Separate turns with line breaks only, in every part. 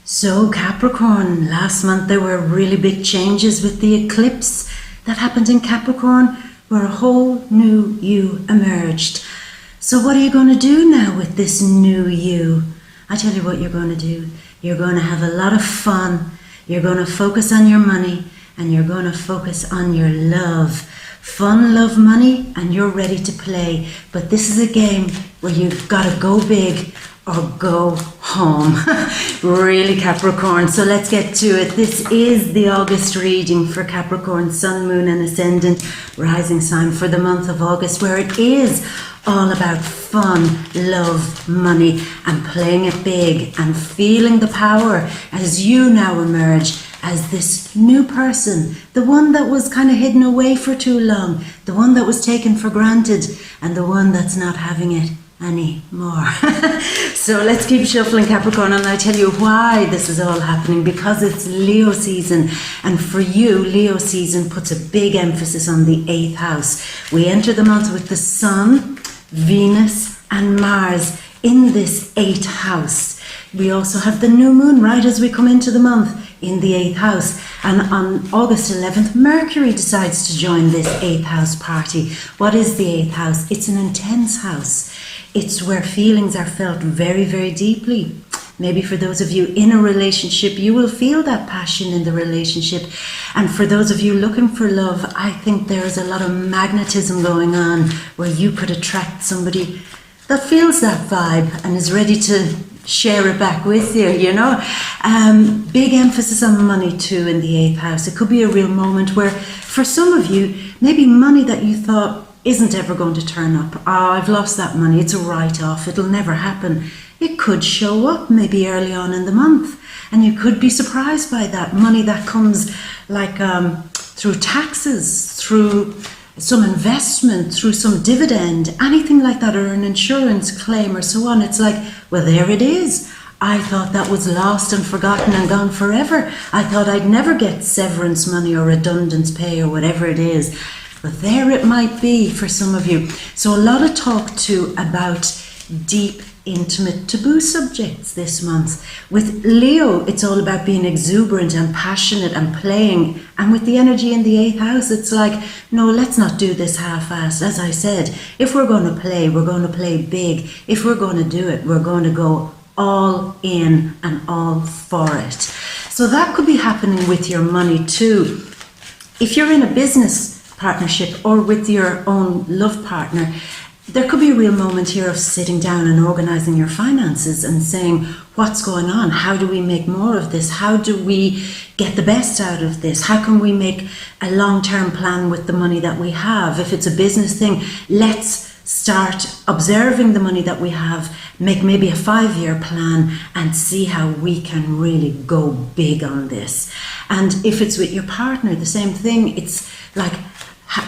So Capricorn, last month there were really big changes with the eclipse that happened in Capricorn, where a whole new you emerged. So what are you going to do now with this new you? I tell you what you're going to do. You're going to have a lot of fun. You're going to focus on your money, and you're going to focus on your love. Fun, love, money, and you're ready to play. But this is a game where you've got to go big or go home. Really, Capricorn. So let's get to it. This is the August reading for Capricorn, Sun, Moon and Ascendant, rising sign for the month of August, where it is all about fun, love, money, and playing it big and feeling the power as you now emerge as this new person, the one that was kind of hidden away for too long, the one that was taken for granted, and the one that's not having it anymore. So let's keep shuffling, Capricorn, and I tell you why this is all happening, because it's Leo season, and for you, Leo season puts a big emphasis on the 8th house. We enter the month with the Sun, Venus and Mars in this 8th house. We also have the new moon right as we come into the month in the 8th house, and on August 11th Mercury decides to join this 8th house party. What is the 8th house? It's an intense house. It's where feelings are felt very, very deeply. Maybe for those of you in a relationship, you will feel that passion in the relationship. And for those of you looking for love, I think there is a lot of magnetism going on where you could attract somebody that feels that vibe and is ready to share it back with you, you know. Big emphasis on money too in the 8th house. It could be a real moment where for some of you, maybe money that you thought isn't ever going to turn up. Oh, I've lost that money. It's a write-off. It'll never happen. It could show up maybe early on in the month, and you could be surprised by that money that comes like through taxes, through some investment, through some dividend, anything like that, or an insurance claim or so on. It's like, well, there it is. I thought that was lost and forgotten and gone forever. I thought I'd never get severance money or redundance pay or whatever it is. But there it might be for some of you. So a lot of talk too about deep, intimate, taboo subjects this month. With Leo, it's all about being exuberant and passionate and playing. And with the energy in the 8th house, it's like, no, let's not do this half-assed. As I said, if we're going to play, we're going to play big. If we're going to do it, we're going to go all in and all for it. So that could be happening with your money too. If you're in a business partnership or with your own love partner, there could be a real moment here of sitting down and organizing your finances and saying, what's going on? How do we make more of this? How do we get the best out of this? How can we make a long-term plan with the money that we have? If it's a business thing, let's start observing the money that we have, make maybe a 5-year plan and see how we can really go big on this. And if it's with your partner, the same thing. It's like,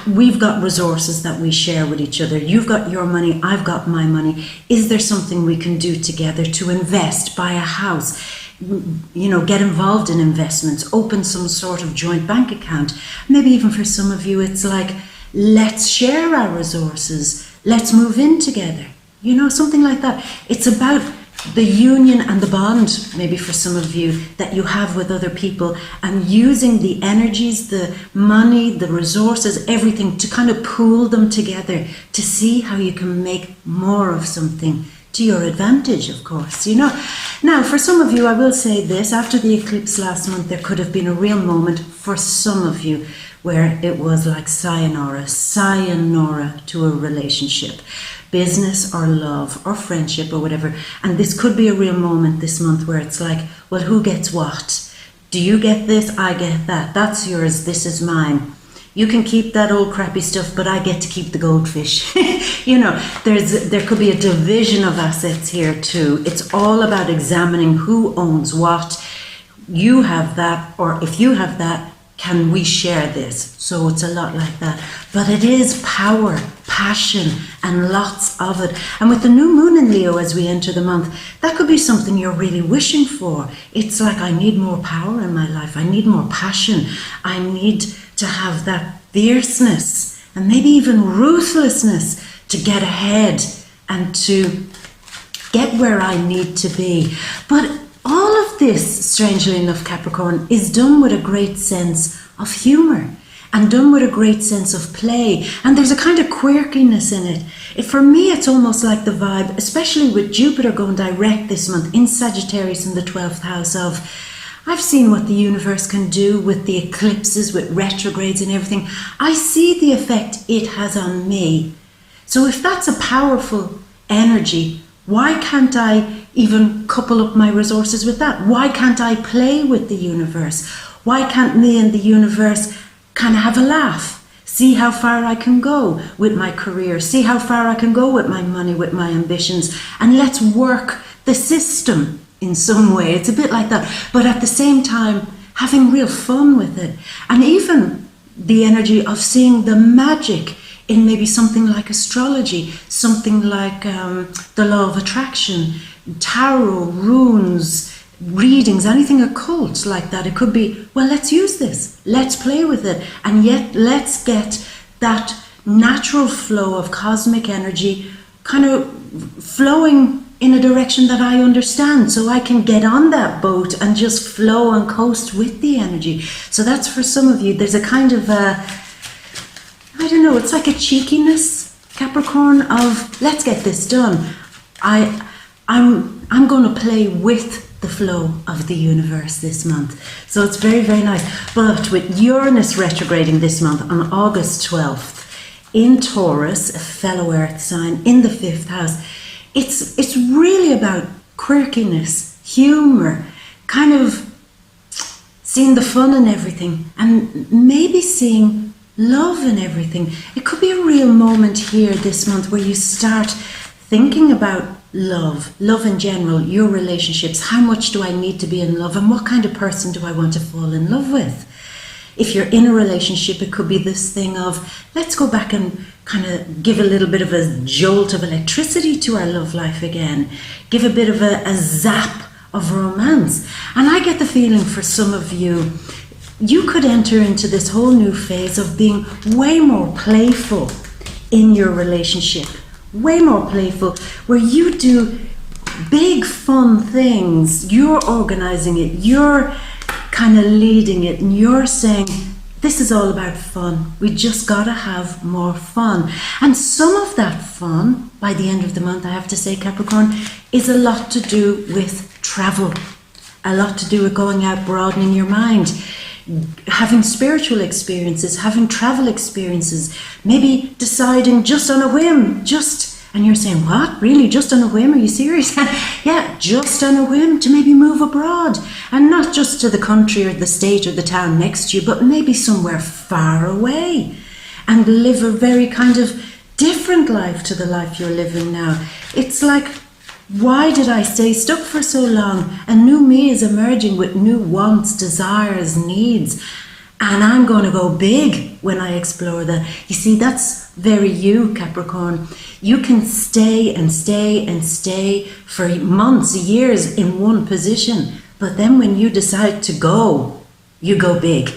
we've got resources that we share with each other. You've got your money, I've got my money. Is there something we can do together to invest, buy a house, you know, get involved in investments, open some sort of joint bank account? Maybe even for some of you, it's like, let's share our resources. Let's move in together. You know, something like that. It's about the union and the bond, maybe for some of you, that you have with other people, and using the energies, the money, the resources, everything to kind of pool them together to see how you can make more of something to your advantage, of course, you know. Now, for some of you, I will say this, after the eclipse last month, there could have been a real moment for some of you where it was like sayonara to a relationship. Business or love or friendship or whatever. And this could be a real moment this month where it's like, well, who gets what? Do you get this? I get that. That's yours. This is mine. You can keep that old crappy stuff, but I get to keep the goldfish. You know, there could be a division of assets here too. It's all about examining who owns what. You have that, or if you have that, can we share this? So it's a lot like that. But it is power, passion, and lots of it. And with the new moon in Leo as we enter the month, that could be something you're really wishing for. It's like, I need more power in my life. I need more passion. I need to have that fierceness and maybe even ruthlessness to get ahead and to get where I need to be. But all of of this, strangely enough, Capricorn, is done with a great sense of humour and done with a great sense of play. And there's a kind of quirkiness in it. For me, it's almost like the vibe, especially with Jupiter going direct this month in Sagittarius in the 12th house of, I've seen what the universe can do with the eclipses, with retrogrades and everything. I see the effect it has on me. So if that's a powerful energy, why can't I even couple up my resources with that? Why can't I play with the universe? Why can't me and the universe kind of have a laugh? See how far I can go with my career. See how far I can go with my money, with my ambitions. And let's work the system in some way. It's a bit like that. But at the same time, having real fun with it. And even the energy of seeing the magic in maybe something like astrology, something like the law of attraction, tarot, runes, readings, anything occult like that. It could be, well, let's use this, let's play with it, and yet let's get that natural flow of cosmic energy kind of flowing in a direction that I understand, so I can get on that boat and just flow and coast with the energy. So that's for some of you. There's a kind of I don't know, it's like a cheekiness, Capricorn, of let's get this done. I'm going to play with the flow of the universe this month. So it's very, very nice. But with Uranus retrograding this month on August 12th in Taurus, a fellow earth sign, in the 5th house, it's really about quirkiness, humour, kind of seeing the fun in everything, and maybe seeing love in everything. It could be a real moment here this month where you start thinking about love in general, your relationships. How much do I need to be in love, and what kind of person do I want to fall in love with? If you're in a relationship, it could be this thing of, let's go back and kind of give a little bit of a jolt of electricity to our love life again. Give a bit of a zap of romance. And I get the feeling for some of you, you could enter into this whole new phase of being way more playful in your relationship. Way more playful, where you do big fun things. You're organizing it, you're kind of leading it, and you're saying, this is all about fun. We just gotta have more fun. And some of that fun, by the end of the month, I have to say, Capricorn, is a lot to do with travel. A lot to do with going out, broadening your mind, having spiritual experiences, having travel experiences, maybe deciding just on a whim, and you're saying, what, really, just on a whim, are you serious? Yeah, just on a whim to maybe move abroad, and not just to the country or the state or the town next to you, but maybe somewhere far away, and live a very kind of different life to the life you're living now. It's like, why did I stay stuck for so long? A new me is emerging with new wants, desires, needs. And I'm going to go big when I explore that. You see, that's very you, Capricorn. You can stay and stay and stay for months, years in one position. But then when you decide to go, you go big.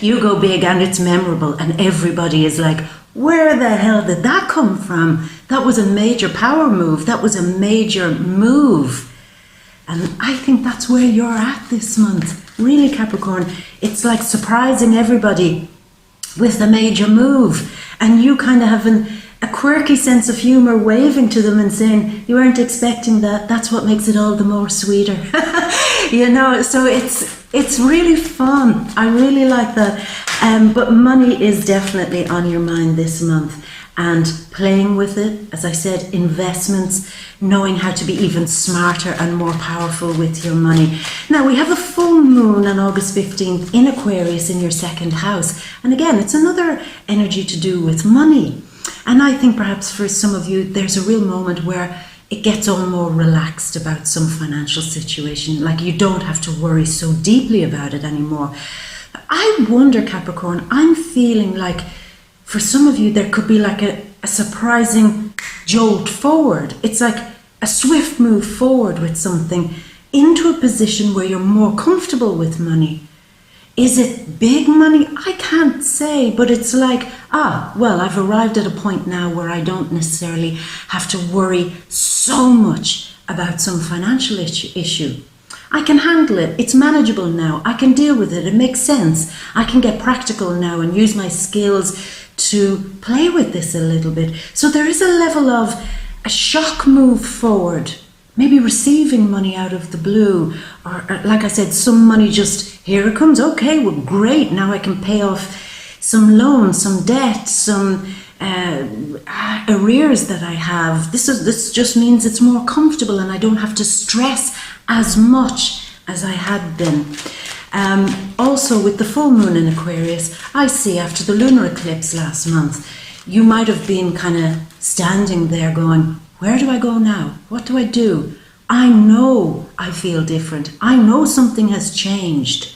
You go big, and it's memorable. And everybody is like, where the hell did that come from? That was a major power move. That was a major move. And I think that's where you're at this month. Really, Capricorn, it's like surprising everybody with a major move. And you kind of having a quirky sense of humour, waving to them and saying, you weren't expecting that. That's what makes it all the more sweeter. You know, so it's really fun. I really like that. But money is definitely on your mind this month. And playing with it, as I said, investments, knowing how to be even smarter and more powerful with your money. Now, we have a full moon on August 15th in Aquarius in your 2nd house. And again, it's another energy to do with money. And I think perhaps for some of you, there's a real moment where it gets all more relaxed about some financial situation. Like you don't have to worry so deeply about it anymore. I wonder, Capricorn, I'm feeling like for some of you, there could be like a surprising jolt forward. It's like a swift move forward with something into a position where you're more comfortable with money. Is it big money? I can't say, but it's like, well, I've arrived at a point now where I don't necessarily have to worry so much about some financial issue. I can handle it. It's manageable now. I can deal with it. It makes sense. I can get practical now and use my skills to play with this a little bit. So there is a level of a shock move forward. Maybe receiving money out of the blue, or like I said, some money just, here it comes, okay, well great, now I can pay off some loans, some debt, some arrears that I have. This just means it's more comfortable and I don't have to stress as much as I had been. Also with the full moon in Aquarius, I see after the lunar eclipse last month, you might have been kind of standing there going, where do I go now? What do I do? I know I feel different. I know something has changed.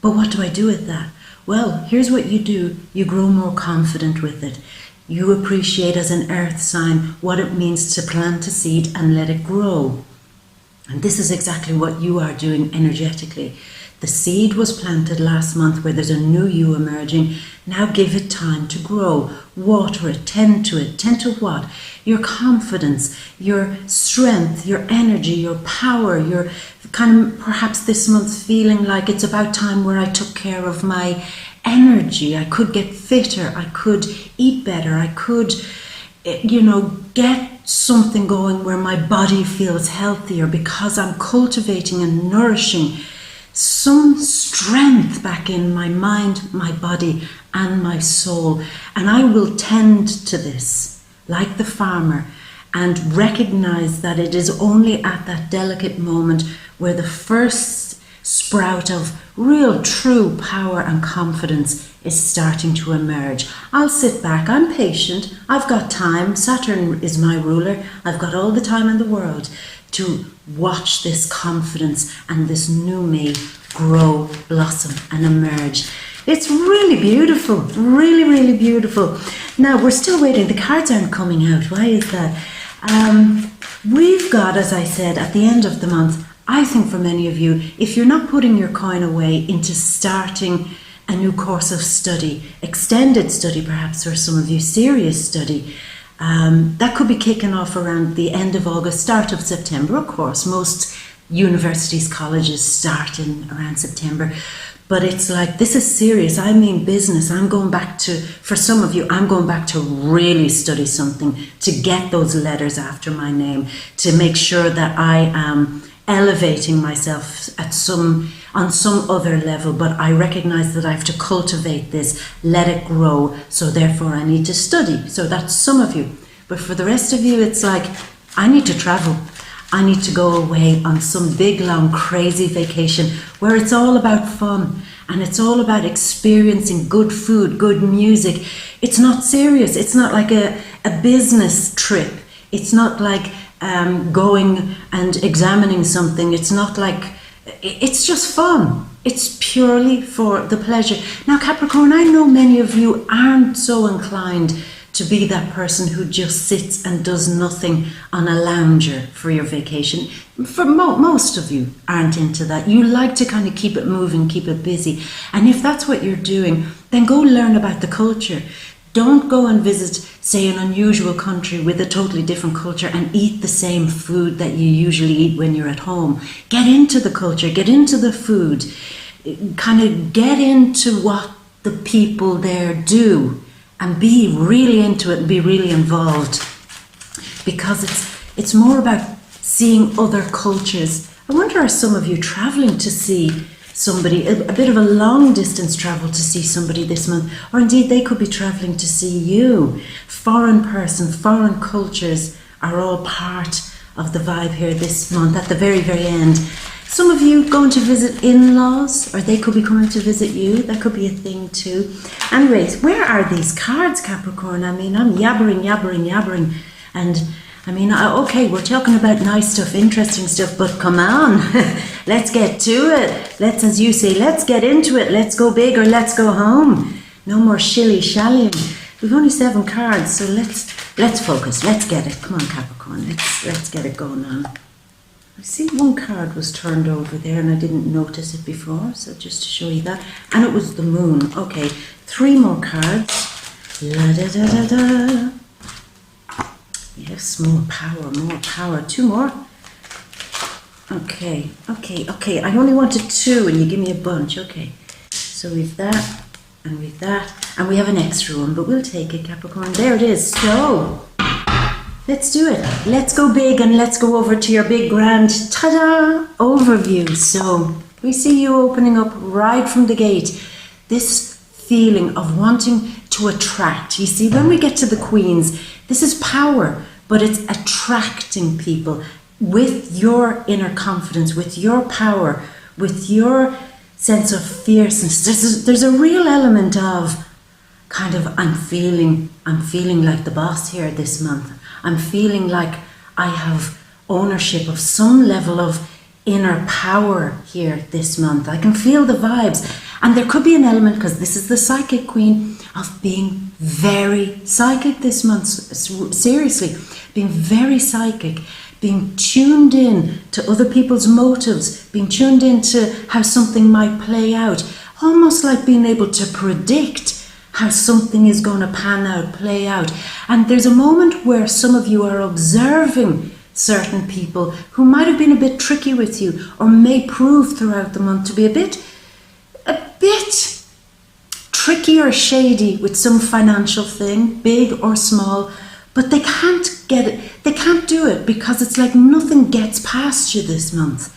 But what do I do with that? Well, here's what you do. You grow more confident with it. You appreciate as an earth sign what it means to plant a seed and let it grow. And this is exactly what you are doing energetically. The seed was planted last month where there's a new you emerging. Now give it time to grow. Water it, tend to it. Tend to what? Your confidence, your strength, your energy, your power. You're kind of perhaps this month feeling like it's about time where I took care of my energy. I could get fitter. I could eat better. I could, get something going where my body feels healthier because I'm cultivating and nourishing some strength back in my mind, my body, and my soul. And I will tend to this like the farmer and recognize that it is only at that delicate moment where the first sprout of real true power and confidence is starting to emerge. I'll sit back, I'm patient, I've got time, Saturn is my ruler, I've got all the time in the world to watch this confidence and this new me grow, blossom and emerge. It's really beautiful, really, really beautiful. Now we're still waiting, the cards aren't coming out, why is that? We've got, as I said, at the end of the month, I think for many of you, if you're not putting your coin away into starting a new course of study, extended study perhaps for some of you, serious study, that could be kicking off around the end of August, start of September. Of course, most universities, colleges start in around September. But it's like, this is serious. I mean business. I'm going back to, for some of you, I'm going back to really study something, to get those letters after my name, to make sure that I am elevating myself on some other level. But I recognize that I have to cultivate this, let it grow. So therefore I need to study. So that's some of you. But for the rest of you, it's like, I need to travel. I need to go away on some big, long, crazy vacation where it's all about fun and it's all about experiencing good food, good music. It's not serious. It's not like a business trip. It's not like going and examining something. It's not like, it's just fun. It's purely for the pleasure. Now, Capricorn, I know many of you aren't so inclined to be that person who just sits and does nothing on a lounger for your vacation. For most of you aren't into that. You like to kind of keep it moving, keep it busy. And if that's what you're doing, then go learn about the culture. Don't go and visit, say, an unusual country with a totally different culture and eat the same food that you usually eat when you're at home. Get into the culture, get into the food, kind of get into what the people there do. And be really into it and be really involved, because it's more about seeing other cultures. I wonder, are some of you traveling to see somebody, a bit of a long distance travel to see somebody this month, or indeed they could be traveling to see you. Foreign person, foreign cultures are all part of the vibe here this month at the very, very end. Some of you going to visit in-laws, or they could be coming to visit you. That could be a thing too. Anyways, where are these cards, Capricorn? I mean, I'm yabbering. And I mean, okay, we're talking about nice stuff, interesting stuff, but come on, let's get to it. Let's, as you say, let's get into it. Let's go big or let's go home. No more shilly-shallying. We've only 7 cards, so let's focus. Let's get it. Come on, Capricorn. Let's get it going on. I see one card was turned over there and I didn't notice it before, so just to show you that. And it was the moon. Okay, 3 more cards. La da da da da. Yes, more power, more power. 2 more. Okay. I only wanted 2 and you give me a bunch. Okay. So we've that and we've that. And we have an extra one, but we'll take it, Capricorn. There it is. So let's do it. Let's go big and let's go over to your big grand ta-da overview. So we see you opening up right from the gate. This feeling of wanting to attract. You see, when we get to the Queens, this is power, but it's attracting people with your inner confidence, with your power, with your sense of fierceness. There's a real element of kind of, I'm feeling like the boss here this month. I'm feeling like I have ownership of some level of inner power here this month. I can feel the vibes. And there could be an element, because this is the psychic queen, of being very psychic this month. Seriously, being very psychic, being tuned in to other people's motives, being tuned into how something might play out, almost like being able to predict how something is going to pan out, play out. And there's a moment where some of you are observing certain people who might have been a bit tricky with you, or may prove throughout the month to be a bit tricky or shady with some financial thing, big or small, but they can't get it. They can't do it because it's like nothing gets past you this month,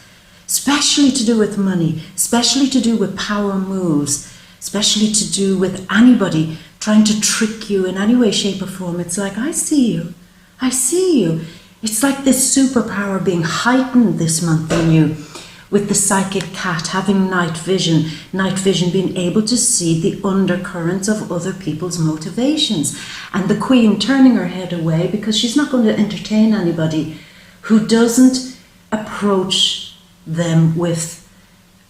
especially to do with money, especially to do with power moves, especially to do with anybody trying to trick you in any way, shape or form. It's like, I see you. It's like this superpower being heightened this month in you, with the psychic cat having night vision being able to see the undercurrents of other people's motivations, and the queen turning her head away because she's not going to entertain anybody who doesn't approach them with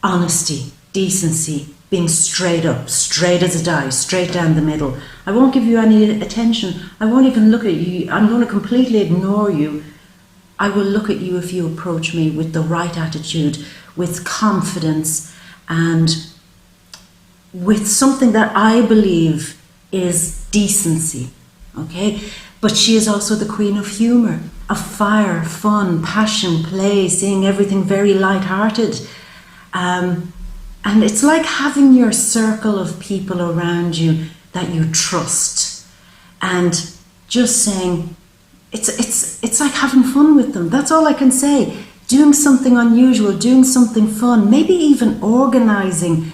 honesty, decency, being straight up, straight as a die, straight down the middle. I won't give you any attention. I won't even look at you. I'm going to completely ignore you. I will look at you if you approach me with the right attitude, with confidence, and with something that I believe is decency, okay? But she is also the queen of humour, of fire, fun, passion, play, seeing everything very light-hearted. And it's like having your circle of people around you that you trust, and just saying, it's like having fun with them. That's all I can say. Doing something unusual, doing something fun, maybe even organising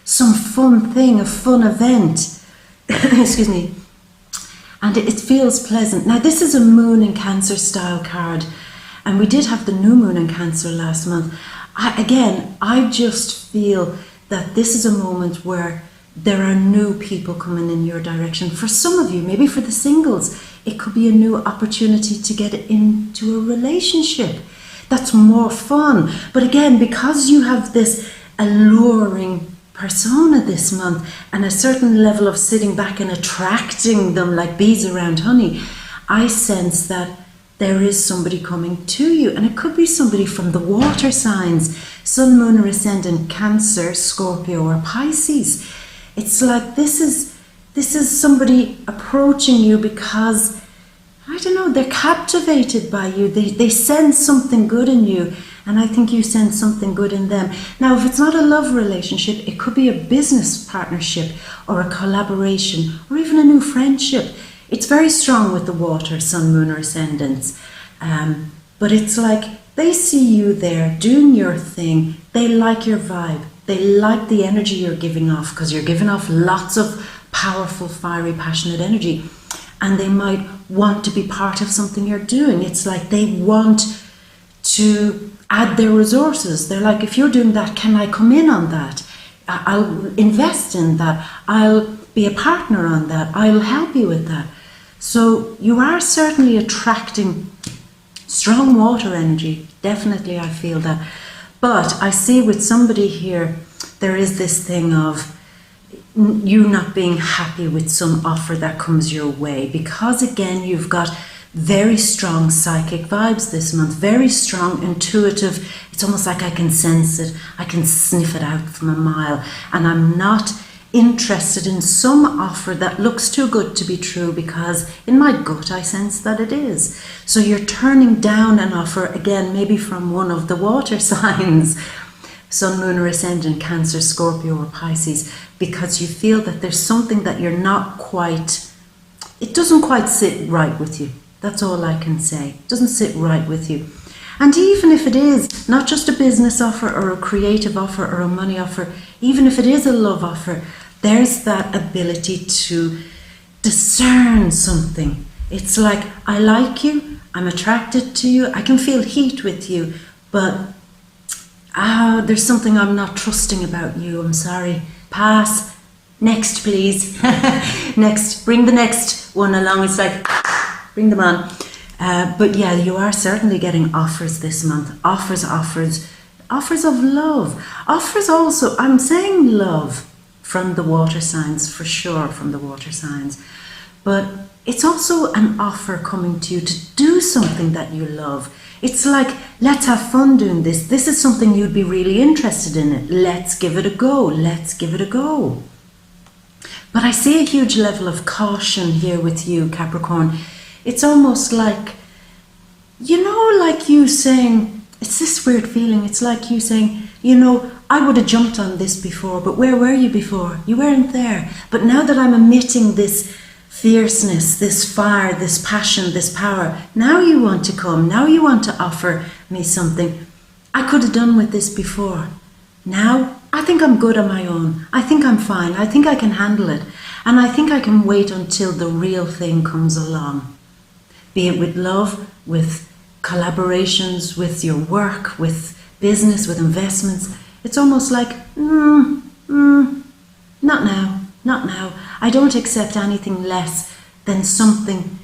some fun thing, a fun event. Excuse me. And it feels pleasant. Now, this is a Moon in Cancer style card, and we did have the new Moon in Cancer last month. I just feel that this is a moment where there are new people coming in your direction. For some of you, maybe for the singles, it could be a new opportunity to get into a relationship that's more fun. But again, because you have this alluring persona this month and a certain level of sitting back and attracting them like bees around honey, I sense that there is somebody coming to you, and it could be somebody from the water signs, Sun, Moon or Ascendant, Cancer, Scorpio or Pisces. It's like this is somebody approaching you because, I don't know, they're captivated by you. They sense something good in you, and I think you sense something good in them. Now, if it's not a love relationship, it could be a business partnership or a collaboration or even a new friendship. It's very strong with the water, Sun, Moon or Ascendants. But it's like they see you there doing your thing. They like your vibe. They like the energy you're giving off, because you're giving off lots of powerful, fiery, passionate energy. And they might want to be part of something you're doing. It's like they want to add their resources. They're like, if you're doing that, can I come in on that? I'll invest in that. I'll be a partner on that. I'll help you with that. So you are certainly attracting strong water energy. Definitely, I feel that. But I see with somebody here, there is this thing of you not being happy with some offer that comes your way, because again, you've got very strong psychic vibes this month, very strong intuitive. It's almost like I can sense it, I can sniff it out from a mile, and I'm not interested in some offer that looks too good to be true, because in my gut I sense that it is. So you're turning down an offer, again, maybe from one of the water signs, Sun, Moon or Ascendant, Cancer, Scorpio or Pisces, because you feel that there's something that you're not quite, it doesn't quite sit right with you. That's all I can say. It doesn't sit right with you. And even if it is not just a business offer or a creative offer or a money offer, even if it is a love offer, there's that ability to discern something. It's like, I like you, I'm attracted to you, I can feel heat with you, but there's something I'm not trusting about you, I'm sorry. Pass. Next, please. Next. Bring the next one along. It's like, bring them on. But yeah, you are certainly getting offers this month. Offers of love. Offers also, I'm saying love from the water signs, for sure, from the water signs. But it's also an offer coming to you to do something that you love. It's like, let's have fun doing this. This is something you'd be really interested in. It. Let's give it a go. Let's give it a go. But I see a huge level of caution here with you, Capricorn. It's almost like, you know, like you saying, it's this weird feeling. It's like you saying, you know, I would have jumped on this before, but where were you before? You weren't there. But now that I'm emitting this fierceness, this fire, this passion, this power, now you want to come. Now you want to offer me something. I could have done with this before. Now, I think I'm good on my own. I think I'm fine. I think I can handle it. And I think I can wait until the real thing comes along. Be it with love, with collaborations, with your work, with business, with investments. It's almost like, not now, not now. I don't accept anything less than something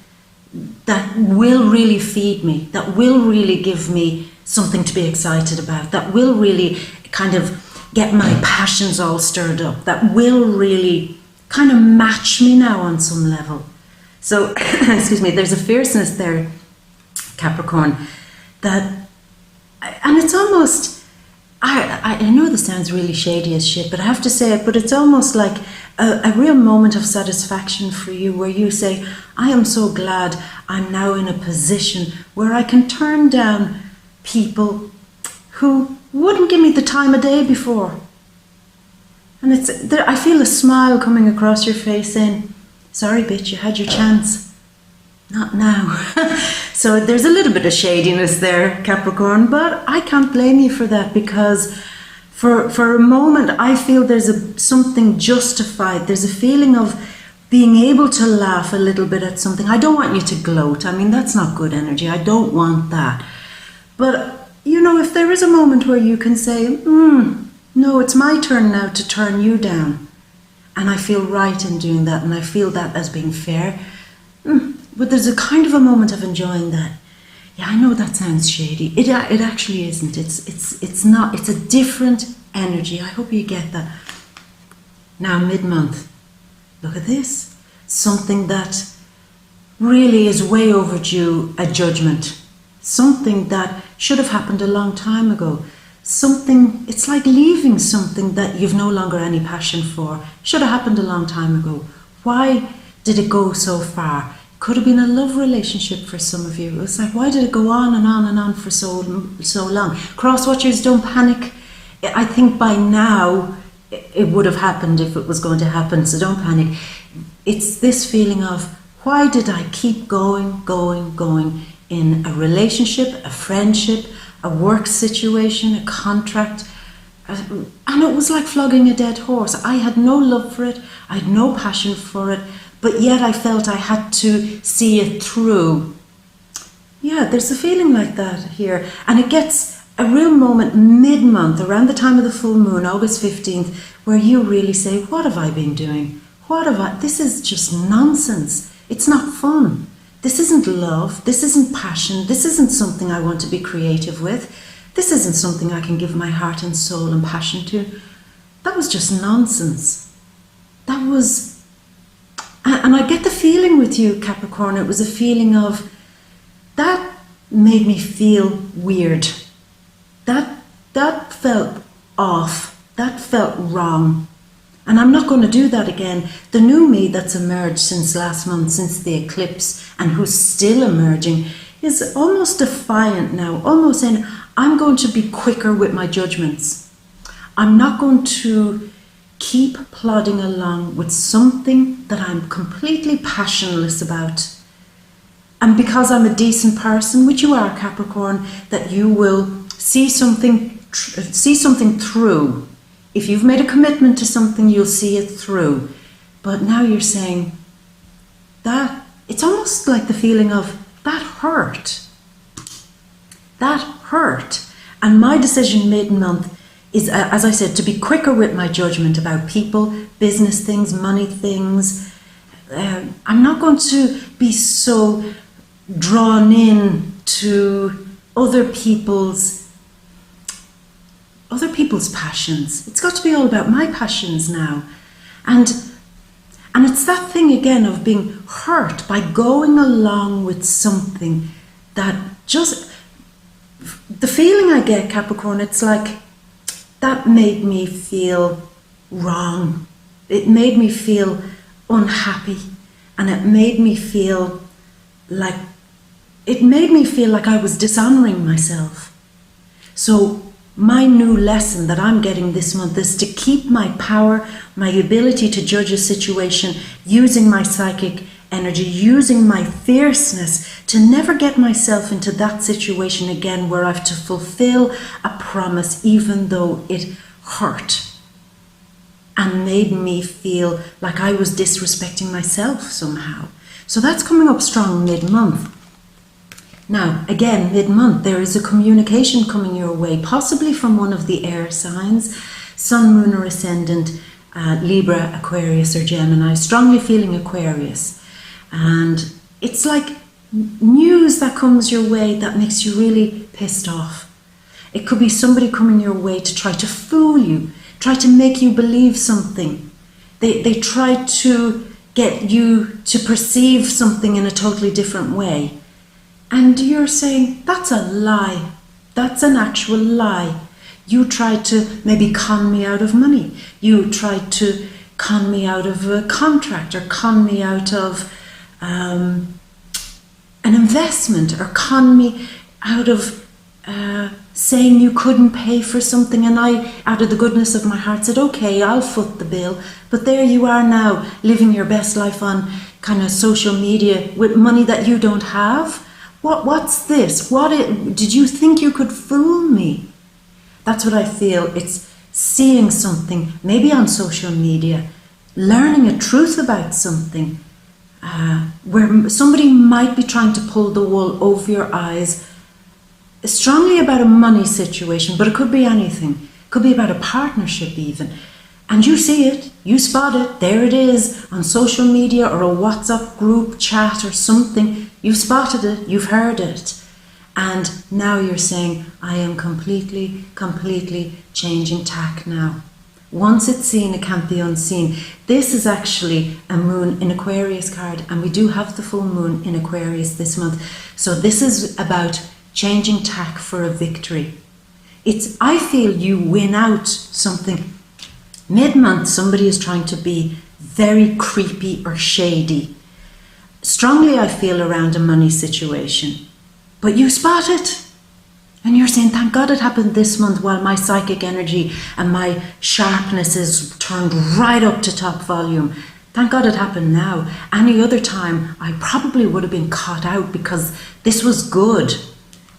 that will really feed me, that will really give me something to be excited about, that will really kind of get my passions all stirred up, that will really kind of match me now on some level. So, excuse me, there's a fierceness there, Capricorn, that, and it's almost, I know this sounds really shady as shit, but I have to say it, but it's almost like a real moment of satisfaction for you where you say, I am so glad I'm now in a position where I can turn down people who wouldn't give me the time of day before. And I feel a smile coming across your face saying, sorry bitch, you had your chance. Not now. So there's a little bit of shadiness there, Capricorn, but I can't blame you for that, because for a moment I feel there's something justified. There's a feeling of being able to laugh a little bit at something. I don't want you to gloat. I mean, that's not good energy. I don't want that. But, you know, if there is a moment where you can say, no, it's my turn now to turn you down, and I feel right in doing that, and I feel that as being fair, but there's a kind of a moment of enjoying that. Yeah, I know that sounds shady. It actually isn't. It's not. It's a different energy. I hope you get that. Now, mid-month, look at this. Something that really is way overdue, a judgment. Something that should have happened a long time ago. Something, it's like leaving something that you've no longer any passion for. Should have happened a long time ago. Why did it go so far? Could have been a love relationship for some of you. It's like, why did it go on and on and on for so long? Cross-watchers, don't panic. I think by now it would have happened if it was going to happen, so don't panic. It's this feeling of, why did I keep going in a relationship, a friendship, a work situation, a contract, and it was like flogging a dead horse. I had no love for it, I had no passion for it, but yet I felt I had to see it through. Yeah, there's a feeling like that here, and it gets a real moment mid-month, around the time of the full moon, August 15th, where you really say, what have I been doing? This is just nonsense. It's not fun. This isn't love, this isn't passion, this isn't something I want to be creative with, this isn't something I can give my heart and soul and passion to. That was just nonsense. That was, and I get the feeling with you, Capricorn, it was a feeling of, that made me feel weird. That felt off, that felt wrong. And I'm not going to do that again. The new me that's emerged since last month, since the eclipse, and who's still emerging, is almost defiant now, almost saying, I'm going to be quicker with my judgments. I'm not going to keep plodding along with something that I'm completely passionless about. And because I'm a decent person, which you are, Capricorn, that you will see something through. If you've made a commitment to something, you'll see it through. But now you're saying that it's almost like the feeling of that hurt. That hurt. And my decision mid-month is, as I said, to be quicker with my judgment about people, business things, money things. I'm not going to be so drawn in to other people's passions. It's got to be all about my passions now. And it's that thing again of being hurt by going along with something that just, the feeling I get, Capricorn, it's like that made me feel wrong. It made me feel unhappy, and it made me feel like I was dishonoring myself. So my new lesson that I'm getting this month is to keep my power, my ability to judge a situation, using my psychic energy, using my fierceness, to never get myself into that situation again where I have to fulfill a promise even though it hurt and made me feel like I was disrespecting myself somehow. So that's coming up strong mid-month. Now, again, mid-month, there is a communication coming your way, possibly from one of the air signs, Sun, Moon or Ascendant, Libra, Aquarius or Gemini, strongly feeling Aquarius. And it's like news that comes your way that makes you really pissed off. It could be somebody coming your way to try to fool you, try to make you believe something. They try to get you to perceive something in a totally different way. And you're saying, that's a lie. That's an actual lie. You tried to maybe con me out of money. You tried to con me out of a contract, or con me out of an investment, or con me out of saying you couldn't pay for something, and I, out of the goodness of my heart, said, okay, I'll foot the bill. But there you are now, living your best life on kind of social media with money that you don't have. What's this? Did you think you could fool me? That's what I feel. It's seeing something, maybe on social media, learning a truth about something, where somebody might be trying to pull the wool over your eyes, strongly about a money situation, but it could be anything. It could be about a partnership even. And you see it, you spot it, there it is on social media or a WhatsApp group chat or something. You've spotted it, you've heard it. And now you're saying, I am completely changing tack now. Once it's seen, it can't be unseen. This is actually a moon in Aquarius card, and we do have the full moon in Aquarius this month. So this is about changing tack for a victory. I feel you win out something. Mid-month, somebody is trying to be very creepy or shady. Strongly, I feel, around a money situation. But you spot it. And you're saying, thank God it happened this month while my psychic energy and my sharpness is turned right up to top volume. Thank God it happened now. Any other time, I probably would have been caught out because this was good.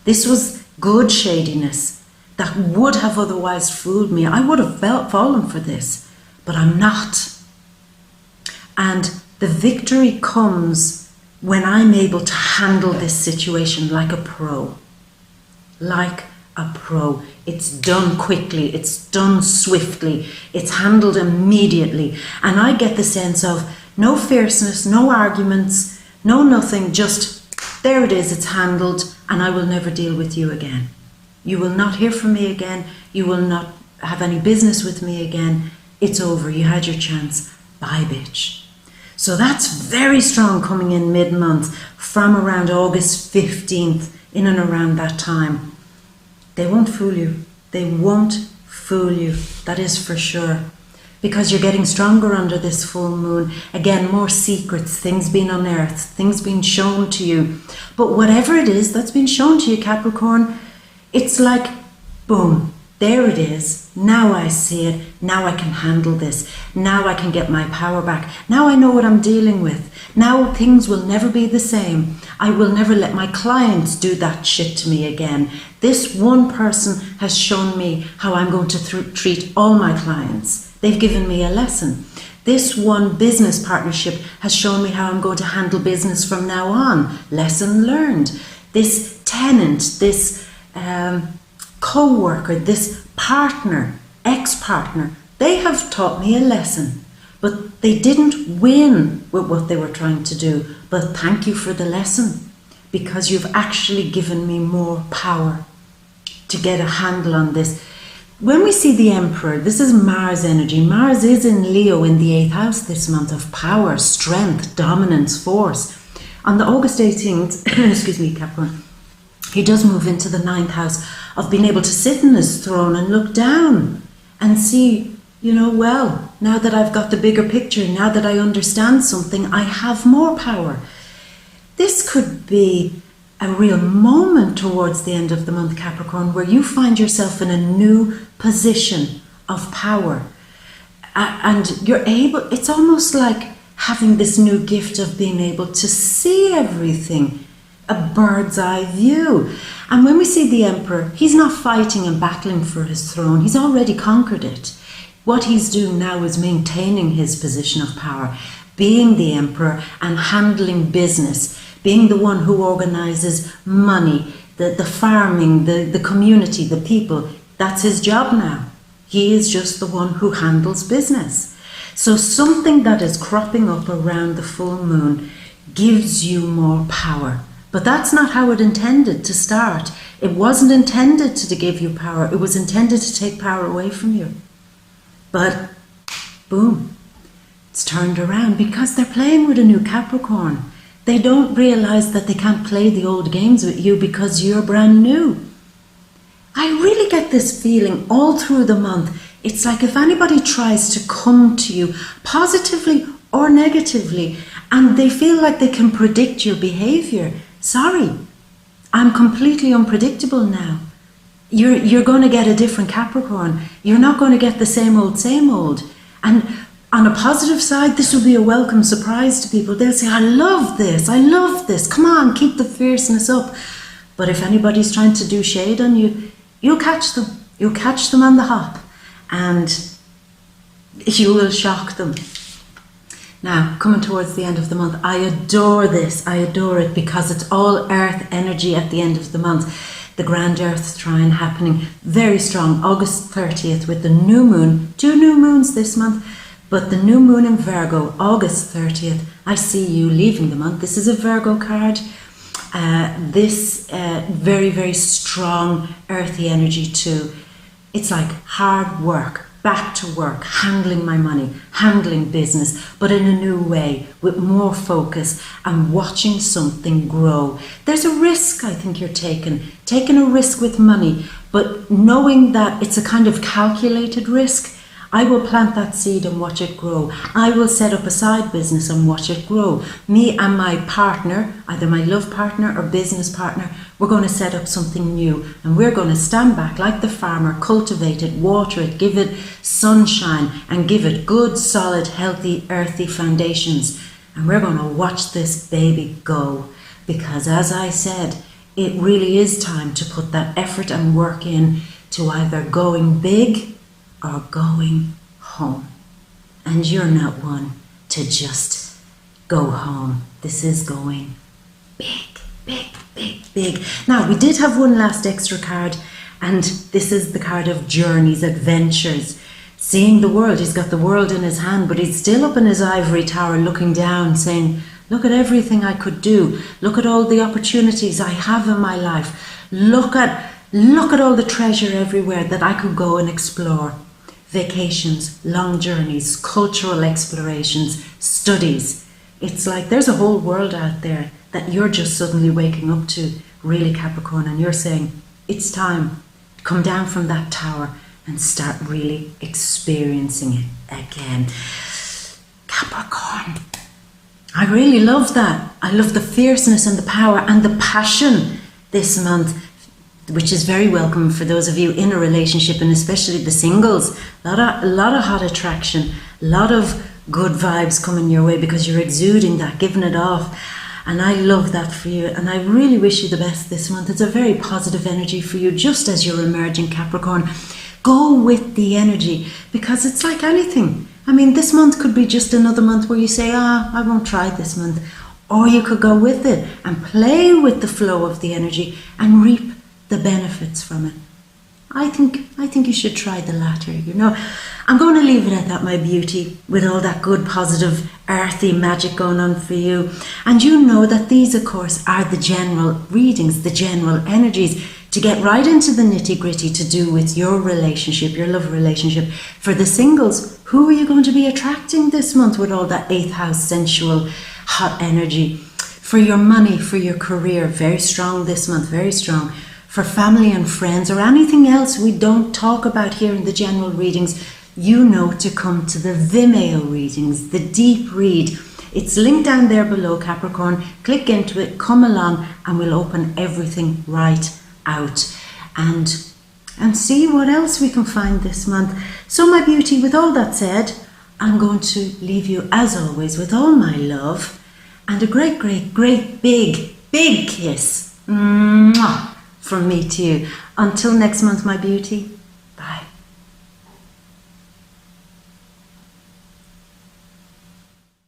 This was good shadiness that would have otherwise fooled me. I would have fallen for this, but I'm not. And the victory comes when I'm able to handle this situation like a pro. Like a pro. It's done quickly, it's done swiftly, it's handled immediately. And I get the sense of no fierceness, no arguments, no nothing, just there it is, it's handled, and I will never deal with you again. You will not hear from me again. You will not have any business with me again. It's over. You had your chance. Bye, bitch. So that's very strong coming in mid-month from around August 15th, in and around that time. They won't fool you. They won't fool you. That is for sure. because you're getting stronger under this full moon. Again, more secrets, things being unearthed, things being shown to you. But whatever it is that's been shown to you, Capricorn, it's like, boom, there it is. Now I see it. Now I can handle this. Now I can get my power back. Now I know what I'm dealing with. Now things will never be the same. I will never let my clients do that shit to me again. This one person has shown me how I'm going to treat all my clients. They've given me a lesson. This one business partnership has shown me how I'm going to handle business from now on. Lesson learned. This tenant, this co-worker, this partner, ex-partner, they have taught me a lesson. But they didn't win with what they were trying to do. But thank you for the lesson, because you've actually given me more power to get a handle on this. When we see the Emperor, this is Mars energy. Mars is in Leo in the 8th house this month of power, strength, dominance, force. On the August 18th, excuse me, Capricorn, he does move into the 9th house of being able to sit in his throne and look down and see, you know, well, now that I've got the bigger picture, now that I understand something, I have more power. This could be a real moment towards the end of the month, Capricorn, where you find yourself in a new position of power. And you're able, it's almost like having this new gift of being able to see everything, a bird's eye view. And when we see the Emperor, he's not fighting and battling for his throne. He's already conquered it. What he's doing now is maintaining his position of power, being the Emperor and handling business, being the one who organizes money, the farming, the community, the people. That's his job now. He is just the one who handles business. So something that is cropping up around the full moon gives you more power. But that's not how it intended to start. It wasn't intended to give you power. It was intended to take power away from you. But boom, it's turned around because they're playing with a new Capricorn. They don't realize that they can't play the old games with you because you're brand new. I really get this feeling all through the month. It's like if anybody tries to come to you positively or negatively and they feel like they can predict your behavior, sorry, I'm completely unpredictable now. You're going to get a different Capricorn. You're not going to get the same old, same old. And on a positive side, this will be a welcome surprise to people. They'll say, I love this, come on, keep the fierceness up. But if anybody's trying to do shade on you, you'll catch them on the hop, and you will shock them. Now, coming towards the end of the month, I adore this, I adore it, because it's all earth energy at the end of the month. The grand earth trine happening very strong, August 30th with the new moon, 2 new moons this month, but the new moon in Virgo, August 30th, I see you leaving the month. This is a Virgo card. This very, very strong earthy energy too. It's like hard work, back to work, handling my money, handling business, but in a new way, with more focus and watching something grow. There's a risk I think you're taking a risk with money, but knowing that it's a kind of calculated risk. I will plant that seed and watch it grow. I will set up a side business and watch it grow. Me and my partner, either my love partner or business partner, we're going to set up something new, and we're going to stand back like the farmer, cultivate it, water it, give it sunshine, and give it good, solid, healthy, earthy foundations. And we're going to watch this baby go, because as I said, it really is time to put that effort and work in to either going big or going home. And you're not one to just go home. This is going big, big, big, big. Now, we did have one last extra card, and this is the card of journeys, adventures, seeing the world. He's got the world in his hand, but he's still up in his ivory tower looking down, saying, look at everything I could do. Look at all the opportunities I have in my life. Look at all the treasure everywhere that I could go and explore. Vacations, long journeys, cultural explorations, studies. It's like there's a whole world out there that you're just suddenly waking up to, really, Capricorn, and you're saying, it's time. Come down from that tower and start really experiencing it again. Capricorn, I really love that. I love the fierceness and the power and the passion this month, which is very welcome for those of you in a relationship, and especially the singles. A lot of hot attraction, a lot of good vibes coming your way because you're exuding that, giving it off. And I love that for you, and I really wish you the best this month. It's a very positive energy for you, just as you're emerging, Capricorn. Go with the energy, because it's like anything. I mean, this month could be just another month where you say, I won't try this month. Or you could go with it and play with the flow of the energy and reap the benefits from it. I think you should try the latter, you know. I'm going to leave it at that, my beauty, with all that good, positive, earthy magic going on for you. And you know that these, of course, are the general readings, the general energies, to get right into the nitty-gritty to do with your relationship, your love relationship. For the singles, who are you going to be attracting this month with all that 8th house sensual, hot energy? For your money, for your career, very strong this month, very strong. For family and friends, or anything else we don't talk about here in the general readings, you know to come to the VIMEO readings, the deep read. It's linked down there below, Capricorn. Click into it, come along, and we'll open everything right out and see what else we can find this month. So my beauty, with all that said, I'm going to leave you as always with all my love and a great, great, great big, big kiss. Mwah! From me to you. Until next month, my beauty.